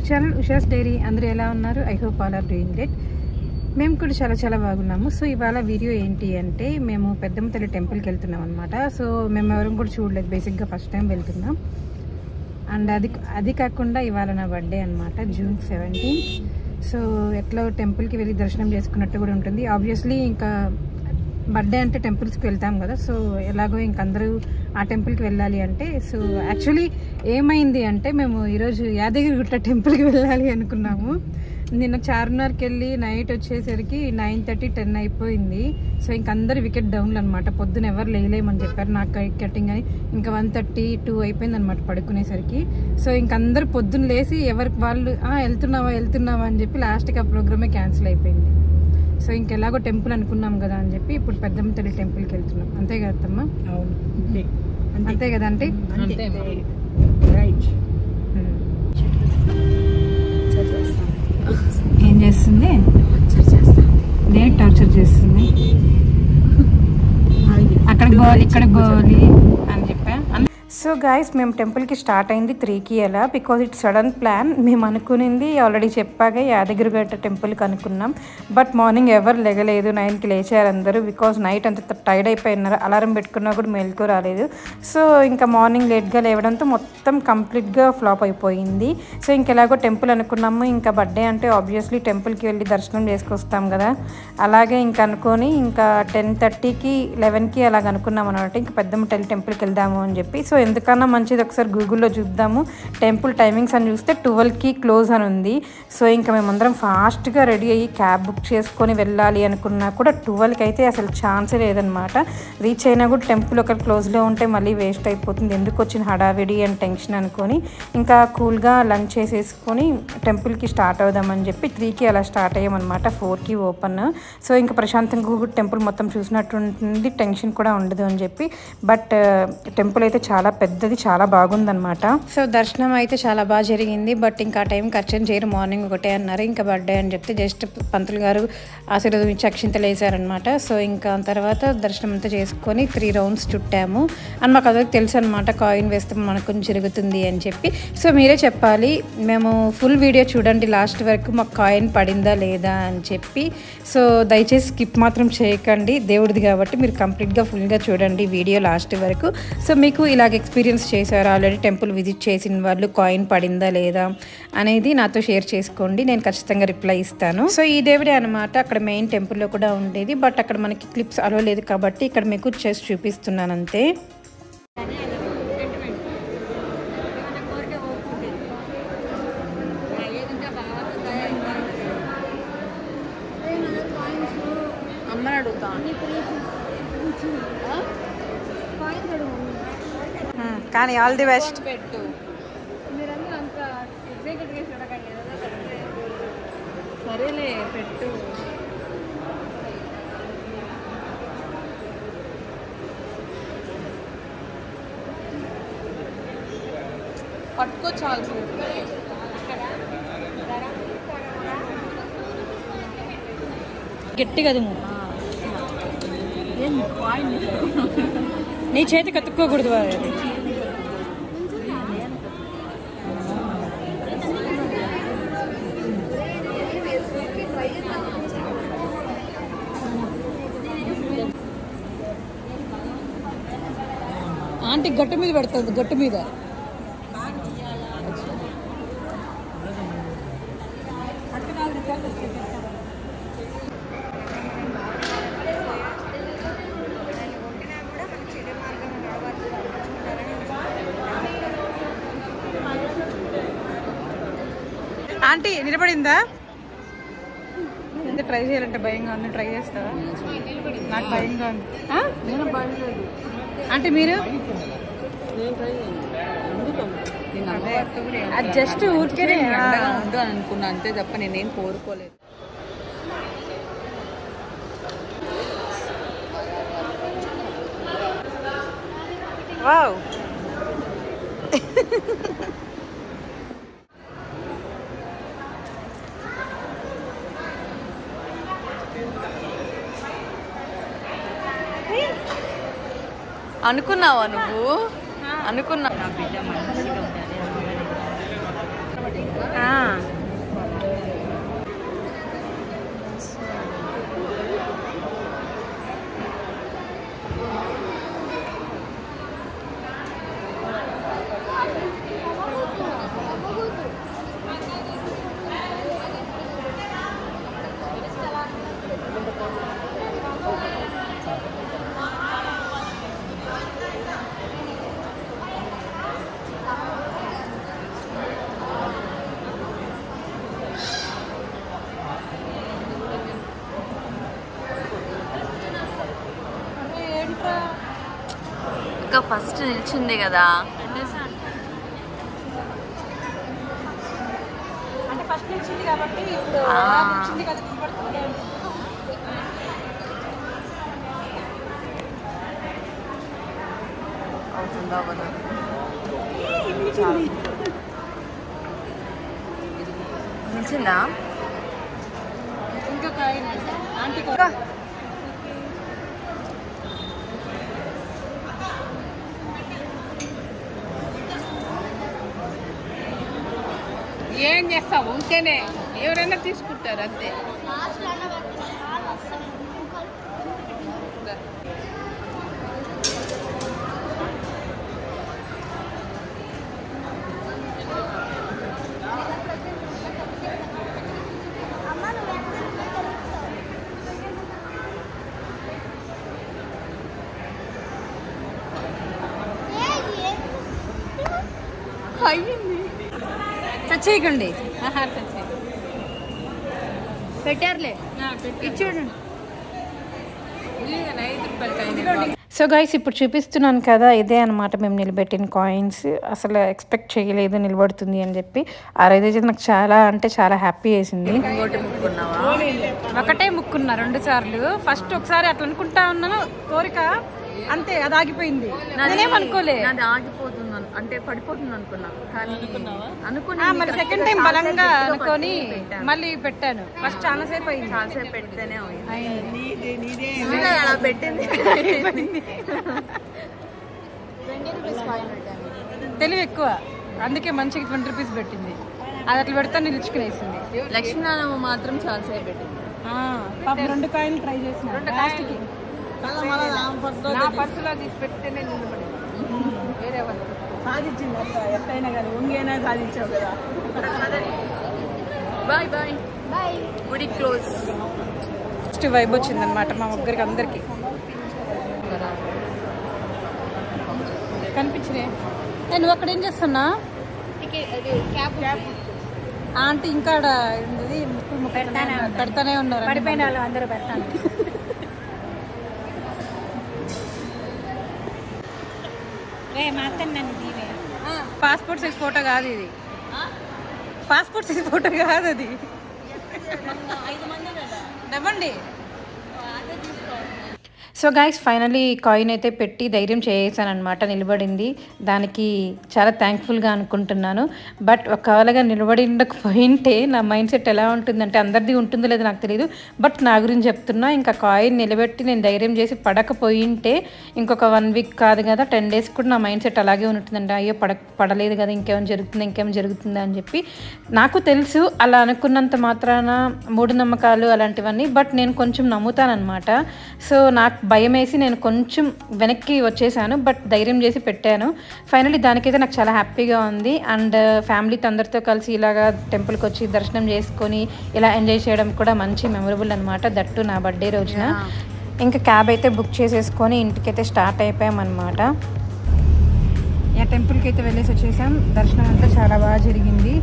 Channel Usha's dairy. అందరూ ఎలా ఉన్నారు? I hope all are doing great. మేము కూడా చాలా బాగున్నాము. సో ఇవాళ వీడియో ఏంటి అంటే మేము పెద్దమ్మ తల్లి టెంపుల్కి వెళ్తున్నాం అనమాట. సో మేము ఎవరం కూడా చూడలేదు, బేసిక్గా ఫస్ట్ టైం వెళ్తున్నాం. అండ్ అది కాకుండా ఇవాళ నా బర్త్డే అనమాట, June 17. సో ఎట్లా టెంపుల్కి వెళ్ళి దర్శనం చేసుకున్నట్టు కూడా ఉంటుంది. ఆబ్వియస్లీ ఇంకా బర్త్డే అంటే టెంపుల్స్కి వెళ్తాం కదా. సో ఎలాగో ఇంకందరూ ఆ టెంపుల్కి వెళ్ళాలి అంటే, సో యాక్చువల్లీ ఏమైంది అంటే మేము ఈరోజు యాదగిరిగుట్ట టెంపుల్కి వెళ్ళాలి అనుకున్నాము. నిన్న చార్మినార్కి వెళ్ళి నైట్ వచ్చేసరికి 9:30, 10 అయిపోయింది. సో ఇంకందరు వికెట్ డౌన్లు అనమాట. పొద్దున ఎవరు లేలేమని చెప్పారు, నాకు కటింగ్ అని. ఇంకా 1:30, 2 అయిపోయింది అనమాట పడుకునేసరికి. సో ఇంకందరు పొద్దున్న లేసి ఎవరికి వాళ్ళు వెళ్తున్నావా అని చెప్పి లాస్ట్కి ఆ ప్రోగ్రామే క్యాన్సిల్ అయిపోయింది. సో ఇంకెలాగో టెంపుల్ అనుకున్నాం కదా అని చెప్పి ఇప్పుడు పెద్దమ్మ తల్లి టెంపుల్కి వెళ్తున్నాం. అంతే కదమ్మా? అవును, అంతే కదా అంటే ఏం చేస్తుంది? దేనికి టార్చర్ చేస్తుంది? అక్కడికి పోవాలి, ఇక్కడికి పోవాలి అని చెప్పా. సో గాయస్, మేము టెంపుల్కి స్టార్ట్ అయింది 3కి అలా, బికాజ్ ఇట్స్ సడన్ ప్లాన్. మేము అనుకునింది ఆల్రెడీ చెప్పాక యాదగిరిగుట్ట టెంపుల్కి అనుకున్నాం. బట్ మార్నింగ్ ఎవరు లేగలేదు. 9కి లేచారు అందరూ, బికాజ్ నైట్ అంత టైర్డ్ అయిపోయినారు. అలారం పెట్టుకున్నా కూడా మెలకు రాలేదు. సో ఇంకా మార్నింగ్ లేట్గా లేవడంతో మొత్తం కంప్లీట్గా ఫ్లాప్ అయిపోయింది. సో ఇంకెలాగో టెంపుల్ అనుకున్నాము. ఇంకా బర్త్డే అంటే ఆబ్వియస్లీ టెంపుల్కి వెళ్ళి దర్శనం చేసుకొస్తాం కదా. అలాగే ఇంకా అనుకొని ఇంకా 10:30కి 11కి అలాగ అనుకున్నాం అనమాట. ఇంకా పెద్దమ్మ తల్లి టెంపుల్కి వెళ్దాము అని చెప్పి. సో ఎందుకన్నా మంచిది ఒకసారి గూగుల్లో చూద్దాము టెంపుల్ టైమింగ్స్ అని చూస్తే 12కి క్లోజ్ అని ఉంది. సో ఇంకా మేమందరం ఫాస్ట్గా రెడీ అయ్యి క్యాబ్ బుక్ చేసుకొని వెళ్ళాలి అనుకున్నా కూడా 12కి అయితే అసలు ఛాన్సే లేదనమాట. రీచ్ అయినా కూడా టెంపుల్ ఒకరు క్లోజ్లో ఉంటే మళ్ళీ వేస్ట్ అయిపోతుంది, ఎందుకు వచ్చిన హడావిడి అండ్ టెన్షన్ అనుకొని ఇంకా కూల్గా లంచ్ చేసేసుకొని టెంపుల్కి స్టార్ట్ అవుదామని చెప్పి 3కి అలా స్టార్ట్ అయ్యామన్నమాట. 4కి ఓపెన్. సో ఇంకా ప్రశాంతంగా కూడా టెంపుల్ మొత్తం చూసినట్టు ఉంటుంది, టెన్షన్ కూడా ఉండదు అని చెప్పి. బట్ టెంపుల్ అయితే చాలా పెద్దది, చాలా బాగుందనమాట. సో దర్శనం అయితే చాలా బాగా జరిగింది. బట్ ఇంకా టైం ఖర్చు చేయరు, మార్నింగ్ ఒకటే అన్నారు. ఇంకా బర్త్డే అని చెప్తే జస్ట్ పంతులు గారు ఆశీర్వాదం ఇచ్చి అక్షింతలు వేసారనమాట. సో ఇంకా తర్వాత దర్శనం అంతా చేసుకొని 3 రౌండ్స్ చుట్టాము. అని మాకు అదొక తెలుసు అనమాట, కాయిన్ వేస్తే మనకు కొంచెం జరుగుతుంది అని చెప్పి. సో మీరే చెప్పాలి, మేము ఫుల్ వీడియో చూడండి లాస్ట్ వరకు, మాకు కాయిన్ పడిందా లేదా అని చెప్పి. సో దయచేసి స్కిప్ మాత్రం చేయకండి, దేవుడిది కాబట్టి మీరు కంప్లీట్గా ఫుల్గా చూడండి వీడియో లాస్ట్ వరకు. సో మీకు ఇలాగ ఎక్స్పీరియన్స్ చేశారు ఆల్రెడీ టెంపుల్ విజిట్ చేసిన వాళ్ళు, కాయిన్ పడిందా లేదా అనేది నాతో షేర్ చేసుకోండి, నేను ఖచ్చితంగా రిప్లై ఇస్తాను. సో ఈ దేవుడే అనమాట, అక్కడ మెయిన్ టెంపుల్లో కూడా ఉండేది. బట్ అక్కడ మనకి క్లిప్స్ అలో లేదు కాబట్టి ఇక్కడ మీకు చేసి చూపిస్తున్నాను అంతే. కానీ ఆల్ ది బెస్ట్. సరేలే పెట్టు. పట్టుకో చాలు. గట్టి కదా నీ చేతి కతుక్కోకూడదు. ఆంటీ గట్టు మీద పెడుతుంది, గట్టు మీద. ఆంటీ నిలబడిందా? ఎంత ట్రై చేయాలంటే భయంగా ఉంది. ట్రై చేస్తావా? నాకు భయంగా ఉంది. అంటే మీరు జస్ట్ ఊరికే ఉండు అనుకున్నా అంతే తప్ప నేనేం కోరుకోలేదు. వావ్ అనుకున్నావా నువ్వు? అనుకున్నా. ఇంకా ఫస్ట్ నిల్చుంది కదా. అంటే ఫస్ట్ నిల్చింది కాబట్టి ఇప్పుడు నిల్చింది కదా కనబడుతుంది. అవుతుందా? నిల్చిందా? ఇంకా కాయ ఆంటీ ఏం చేస్తావు? ఉంటేనే ఎవరైనా తీసుకుంటారు అంతే. అయ్యింది. టచ్ చేయకండి. పెట్టారులే. ఇచ్చాడు. సో గైస్ ఇప్పుడు చూపిస్తున్నాను కదా, ఇదే అనమాట మేము నిలబెట్టిన కాయిన్స్. అసలు ఎక్స్పెక్ట్ చేయలేదు నిలబడుతుంది అని చెప్పి. ఆ రోజైతే నాకు చాలా అంటే చాలా హ్యాపీ వేసింది. ఒకటే ముక్కున్నా 2 సార్లు. ఫస్ట్ ఒకసారి అట్లా అనుకుంటా ఉన్నాను కోరిక, అంతే అది ఆగిపోయింది. నేనేమనుకోలే అది ఆగిపోతుంది అంటే పడిపోతుంది అనుకున్నా. కానీ అనుకున్నా మరి సెకండ్ టైం బలంగా అనుకొని మళ్ళీ పెట్టాను. ఫస్ట్ చాలాసేపు అయింది. చాలాసేపు పెడితేనే అలా పెట్టింది. తెలివి ఎక్కువ, అందుకే మంచిగా 20 రూపీస్ పెట్టింది. అది అట్లా పెడతా నిలుచుకునేసింది. లక్ష్మీనారాయణ మాత్రం చాలాసేపు పెట్టింది. 2 కాయలు ట్రై చేసిన లాస్ట్కి నా పర్సులో తీసి పెడితేనే నిలబడి వేరే వాళ్ళు సాధించింది. ఎట్లయినా కానీ ఉంగైనా సాధించావు కదా. Bye bye bye. గుడి క్లోజ్. ఫస్ట్ వైబ్ వచ్చిందనమాట మా ముగ్గురికి అందరికి. కనిపించినే. నువ్వు అక్కడ ఏం చేస్తున్నా? ఆంటీ ఇంకా పెడతానే ఉన్నారు. పడిపోయిన వాళ్ళు అందరూ పెడతాను. పాస్పోర్ట్ సైజ్ ఫోటో కాదు ఇది. పాస్పోర్ట్ సైజ్ ఫోటో కాదు అది. నవ్వండి. సో గైస్ ఫైనలీ కాయిన్ అయితే పెట్టి ధైర్యం చేసాను అనమాట. నిలబడింది. దానికి చాలా థ్యాంక్ఫుల్గా అనుకుంటున్నాను. బట్ ఒకవేళగా నిలబడి ఉండకపోయింటే నా మైండ్ సెట్ ఎలా ఉంటుందంటే, అందరిది ఉంటుందో లేదో నాకు తెలియదు, బట్ నా గురించి చెప్తున్నా. ఇంకా కాయిన్ నిలబెట్టి నేను ధైర్యం చేసి పడకపోయింటే ఇంకొక 1 వీక్ కాదు కదా 10 డేస్ కూడా నా మైండ్ సెట్ అలాగే ఉంటుందండి. అయ్యో పడలేదు కదా, ఇంకేమైనా జరుగుతుందా అని చెప్పి. నాకు తెలుసు అలా అనుకున్నంత మాత్రాన మూఢనమ్మకాలు అలాంటివన్నీ, బట్ నేను కొంచెం నమ్ముతానమాట. సో నాకు భయం వేసి నేను కొంచెం వెనక్కి వచ్చేసాను, బట్ ధైర్యం చేసి పెట్టాను. ఫైనలీ దానికైతే నాకు చాలా హ్యాపీగా ఉంది. అండ్ ఫ్యామిలీతో అందరితో కలిసి ఇలాగా టెంపుల్కి వచ్చి దర్శనం చేసుకొని ఇలా ఎంజాయ్ చేయడం కూడా మంచి మెమరబుల్ అనమాట. దట్టు నా బర్త్డే రోజున. ఇంకా క్యాబ్ అయితే బుక్ చేసేసుకొని ఇంటికైతే స్టార్ట్ అయిపోయామన్నమాట. టెంపుల్కి అయితే వెళ్ళేసి వచ్చేసాం. దర్శనం అంతా చాలా బాగా జరిగింది.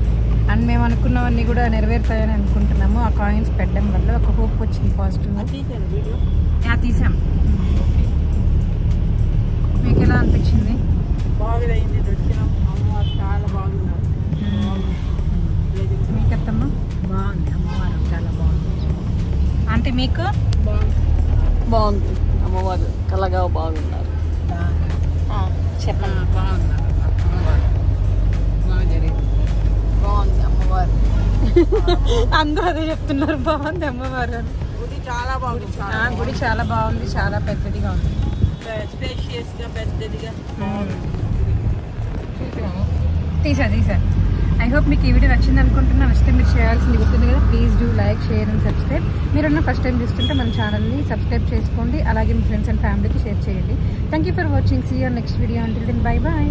అండ్ మేము అనుకున్నవన్నీ కూడా నెరవేరుతాయని అనుకుంటున్నాము. ఆ కాయిన్స్ పెట్టడం వల్ల ఒక హోప్ వచ్చింది పాజిటివ్గా. తీసాం. మీకు ఎలా అనిపించింది? చాలా బాగున్నారు. మీకు అత్తమ్మా? బాగుంది. అమ్మవారు చాలా బాగుంది. అంటే మీకు బాగుంది. అమ్మవారు కలగా బాగున్నారు. చెప్పండి. బాగున్నారు. అమ్మవారు బాగా జరిగింది. బాగుంది అమ్మవారు. అందరూ అదే చెప్తున్నారు, బాగుంది అమ్మవారు. గుడి చాలా బాగుంది. గుడి చాలా బాగుంది, చాలా పెద్దదిగా ఉంది. స్పేషియస్గా పెద్దదిగా తీసా. ఐ హోప్ మీకు ఈ వీడియో నచ్చింది అనుకుంటున్నా. నచ్చితే మీరు చేయాల్సింది గుర్తుంది కదా, please do like, share and subscribe. మీరున్న ఫస్ట్ టైం చూస్తుంటే మన ఛానల్ని సబ్స్క్రైబ్ చేసుకోండి. అలాగే మీ ఫ్రెండ్స్ అండ్ ఫ్యామిలీకి షేర్ చేయండి. Thank you for watching. See your next video. Until then bye bye.